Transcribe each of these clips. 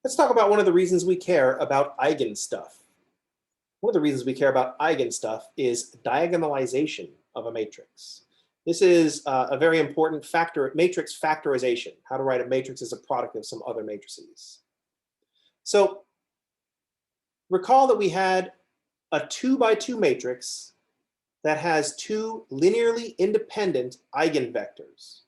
Let's talk about one of the reasons we care about eigenstuff. One of the reasons we care about eigenstuff is diagonalization of a matrix. This is a very important factor, matrix factorization, how to write a matrix as a product of some other matrices. So recall that we had a 2x2 matrix that has two linearly independent eigenvectors.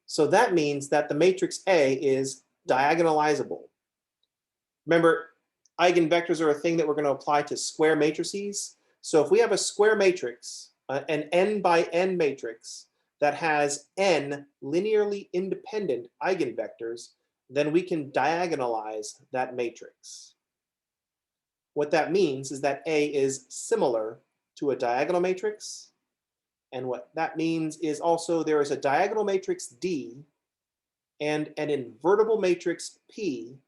So that means that the matrix A is diagonalizable. Remember, eigenvectors are a thing that we're going to apply to square matrices. So if we have a square matrix, an n by n matrix that has n linearly independent eigenvectors, then we can diagonalize that matrix. What that means is that A is similar to a diagonal matrix. And what that means is also there is a diagonal matrix D and an invertible matrix P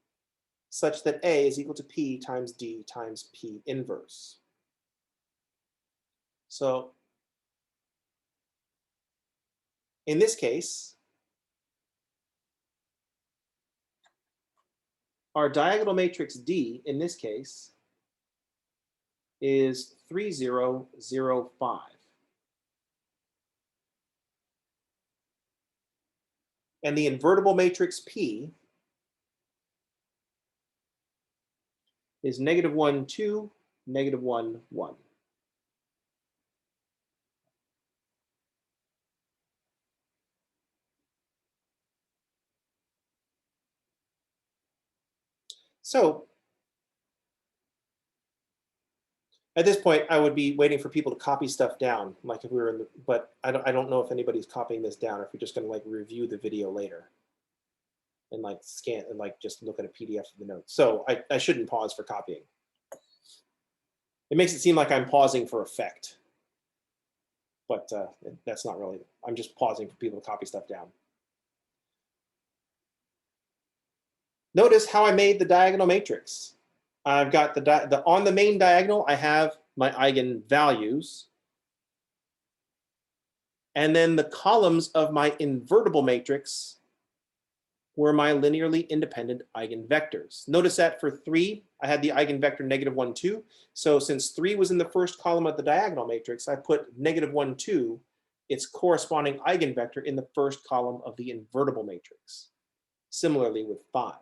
such that A is equal to P times D times P inverse. So in this case, our diagonal matrix D in this case is 3, 0, 0, 5. And the invertible matrix P is negative 1, 2, negative 1, 1. So at this point, I would be waiting for people to copy stuff down, like if we were in the, but I don't know if anybody's copying this down or if we're just going to like review the video later and like scan and like just look at a PDF of the notes. So I shouldn't pause for copying. It makes it seem like I'm pausing for effect, but that's not really, I'm just pausing for people to copy stuff down. Notice how I made the diagonal matrix. I've got on the main diagonal, I have my eigenvalues. And then the columns of my invertible matrix were my linearly independent eigenvectors. Notice that for 3, I had the eigenvector negative 1, 2. So since 3 was in the first column of the diagonal matrix, I put negative 1, 2, its corresponding eigenvector in the first column of the invertible matrix. Similarly with 5.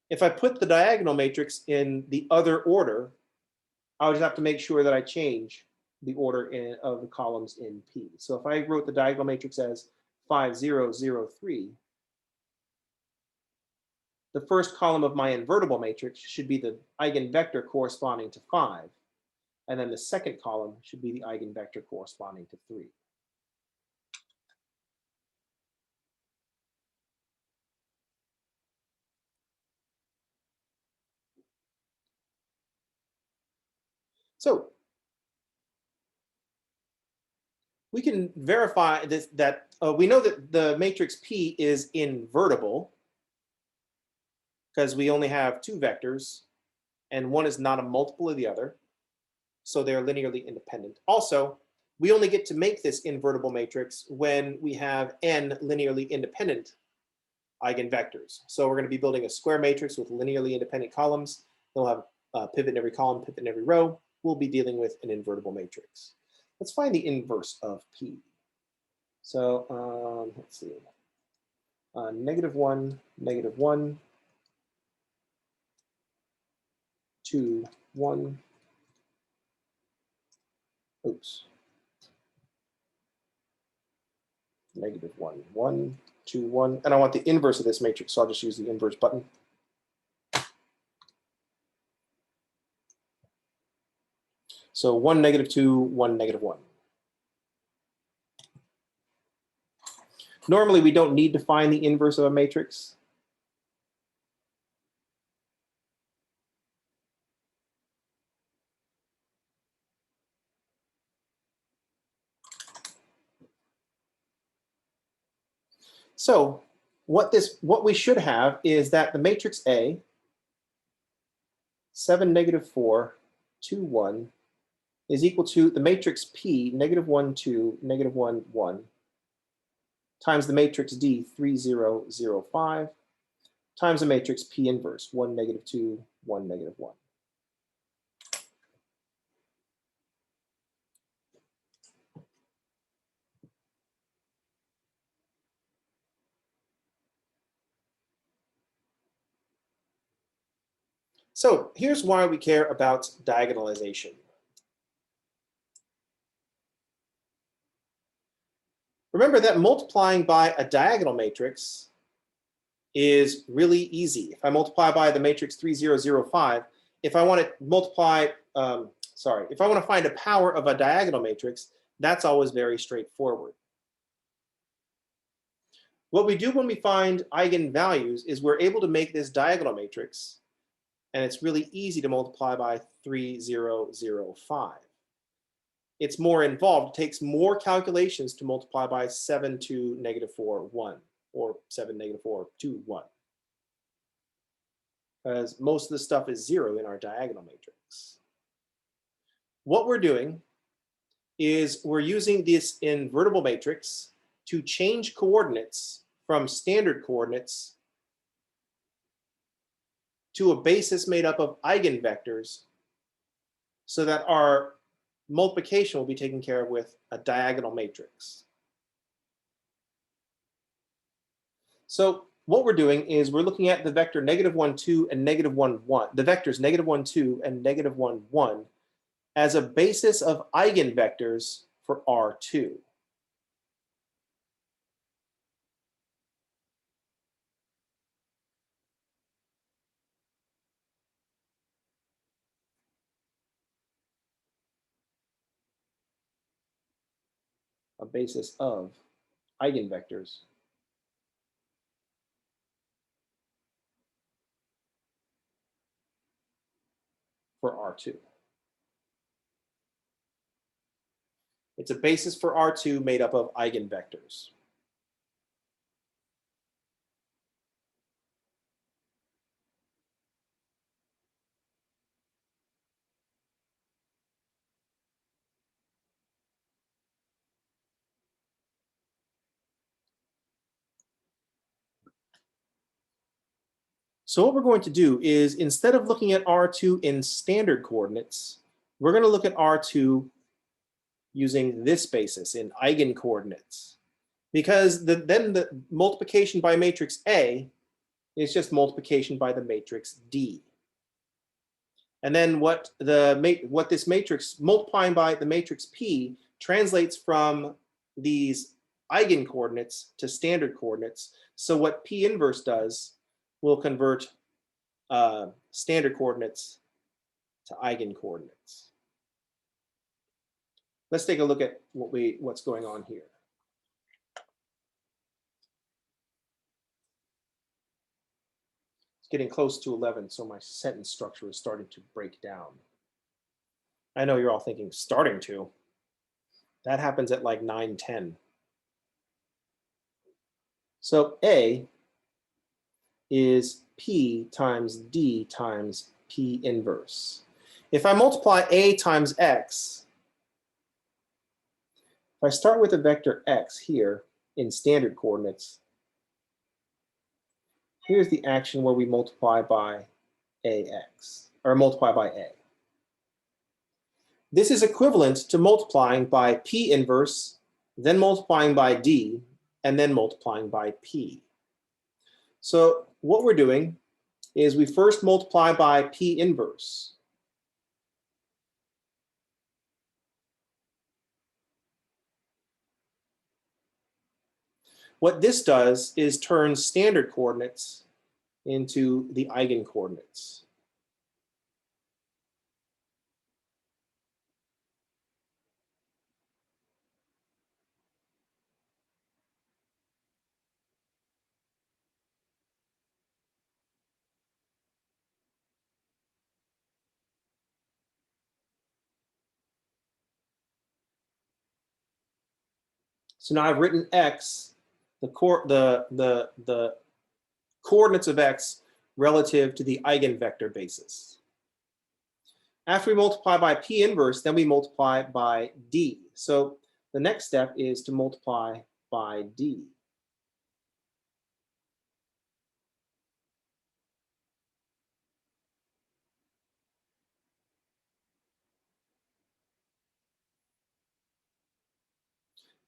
If I put the diagonal matrix in the other order, I would just have to make sure that I change the order of the columns in P. So if I wrote the diagonal matrix as 5, 0, 0, 3, the first column of my invertible matrix should be the eigenvector corresponding to 5. And then the second column should be the eigenvector corresponding to 3. So we can verify this, that we know that the matrix P is invertible because we only have 2 vectors and one is not a multiple of the other. So they're linearly independent. Also, we only get to make this invertible matrix when we have n linearly independent eigenvectors. So we're going to be building a square matrix with linearly independent columns. They'll have a pivot in every column, pivot in every row. We'll be dealing with an invertible matrix. Let's find the inverse of P. So let's see. Negative 1, negative 1, 2, 1. Oops. Negative 1, 1, 2, 1. And I want the inverse of this matrix, so I'll just use the inverse button. So 1, negative 2, 1, negative 1. Normally, we don't need to find the inverse of a matrix. So what we should have is that the matrix A, 7, negative 4, 2, 1, is equal to the matrix P, negative 1, 2, negative 1, 1, times the matrix D, 3, 0, 0, 5, times a matrix P inverse, 1, -2, 1, -1. So here's why we care about diagonalization. Remember that multiplying by a diagonal matrix is really easy. If I multiply by the matrix 3, 0, 0, 5, if I want to multiply, if I want to find a power of a diagonal matrix, that's always very straightforward. What we do when we find eigenvalues is we're able to make this diagonal matrix, and it's really easy to multiply by 3, 0, 0, 5. It's more involved. It takes more calculations to multiply by 7, 2, -4, 1, or 7, -4, 2, 1. Because most of the stuff is 0 in our diagonal matrix. What we're doing is we're using this invertible matrix to change coordinates from standard coordinates to a basis made up of eigenvectors so that our multiplication will be taken care of with a diagonal matrix. So what we're doing is we're looking at the vector -1, 2, and -1, 1, the vectors -1, 2, and -1, 1 as a basis of eigenvectors for R2. A basis of eigenvectors for R2. It's a basis for R2 made up of eigenvectors. So what we're going to do is, instead of looking at R2 in standard coordinates, we're going to look at R2 using this basis in eigencoordinates. Because then the multiplication by matrix A is just multiplication by the matrix D. And then what this matrix, multiplying by the matrix P, translates from these eigencoordinates to standard coordinates. So what P inverse does will convert standard coordinates to eigencoordinates. Let's take a look at what's going on here. It's getting close to 11, so my sentence structure is starting to break down. I know you're all thinking, starting to? That happens at like 9, 10. So A is P times D times P inverse. If I multiply A times X, if I start with a vector X here in standard coordinates, here's the action where we multiply by AX, or multiply by A. This is equivalent to multiplying by P inverse, then multiplying by D, and then multiplying by P. So what we're doing is we first multiply by P inverse. What this does is turn standard coordinates into the eigencoordinates. So now I've written X, the coordinates of X relative to the eigenvector basis. After we multiply by P inverse, then we multiply by D. So the next step is to multiply by D.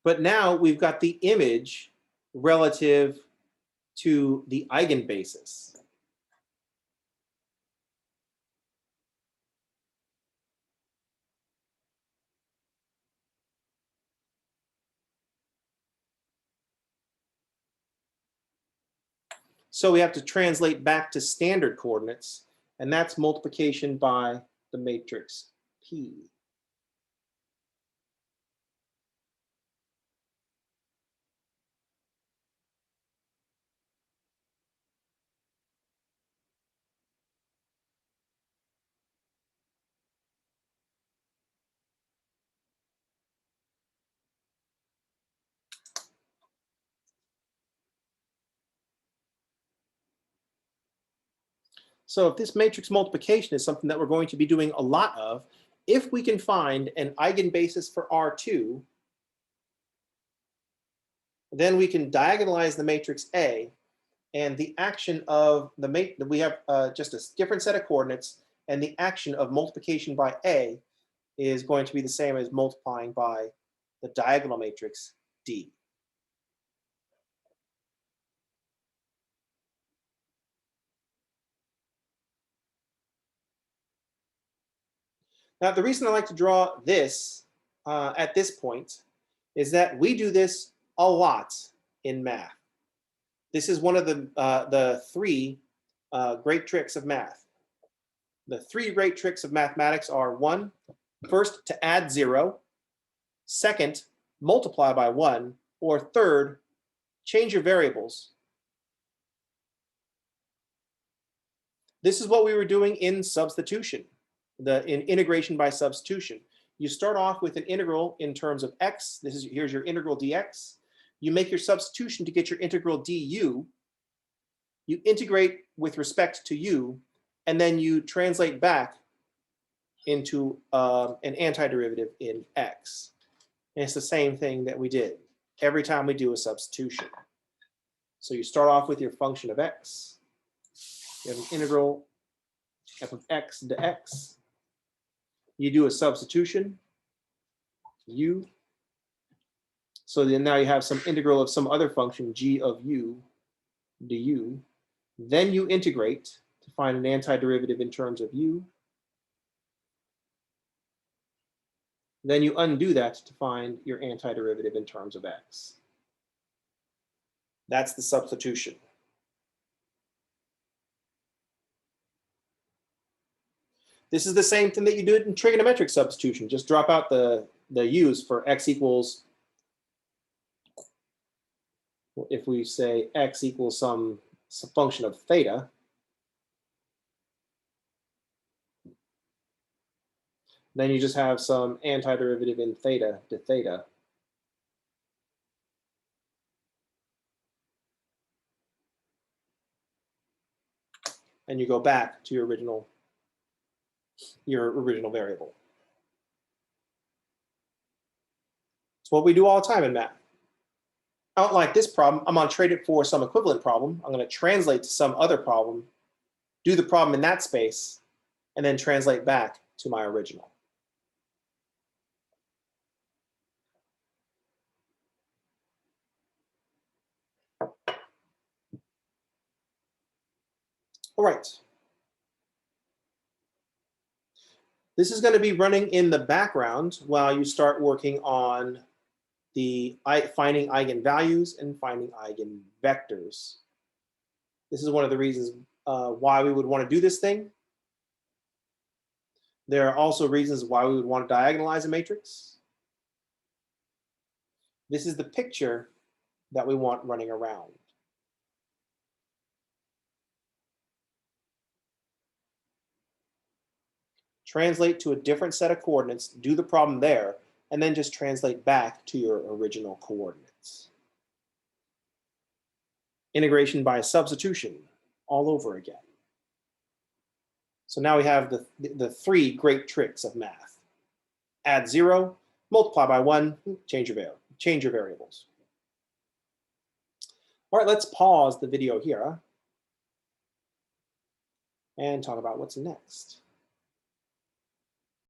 But now we've got the image relative to the eigenbasis. So we have to translate back to standard coordinates, and that's multiplication by the matrix P. So if this matrix multiplication is something that we're going to be doing a lot of, if we can find an eigenbasis for R2, then we can diagonalize the matrix A, and the action of the matrix, we have just a different set of coordinates, and the action of multiplication by A is going to be the same as multiplying by the diagonal matrix D. Now, the reason I like to draw this at this point is that we do this a lot in math. This is one of the three great tricks of math. The three great tricks of mathematics are: one, first, to add 0; second, multiply by 1; or third, change your variables. This is what we were doing in substitution, in integration by substitution. You start off with an integral in terms of x. Here's your integral dx. You make your substitution to get your integral du. You integrate with respect to u, and then you translate back into an antiderivative in x. And it's the same thing that we did every time we do a substitution. So you start off with your function of x. You have an integral f of x into x. You do a substitution, u. So then now you have some integral of some other function, g of u du. Then you integrate to find an antiderivative in terms of u. Then you undo that to find your antiderivative in terms of x. That's the substitution. This is the same thing that you do in trigonometric substitution. Just drop out the u's for x equals, if we say x equals some function of theta, then you just have some antiderivative in theta to theta. And you go back to your original variable. It's what we do all the time in math. I don't like this problem. I'm going to trade it for some equivalent problem. I'm going to translate to some other problem, do the problem in that space, and then translate back to my original. All right. This is going to be running in the background while you start working on the finding eigenvalues and finding eigenvectors. This is one of the reasons why we would want to do this thing. There are also reasons why we would want to diagonalize a matrix. This is the picture that we want running around. Translate to a different set of coordinates, do the problem there, and then just translate back to your original coordinates. Integration by substitution all over again. So now we have the three great tricks of math. Add 0, multiply by 1, change your variables. All right, let's pause the video here and talk about what's next.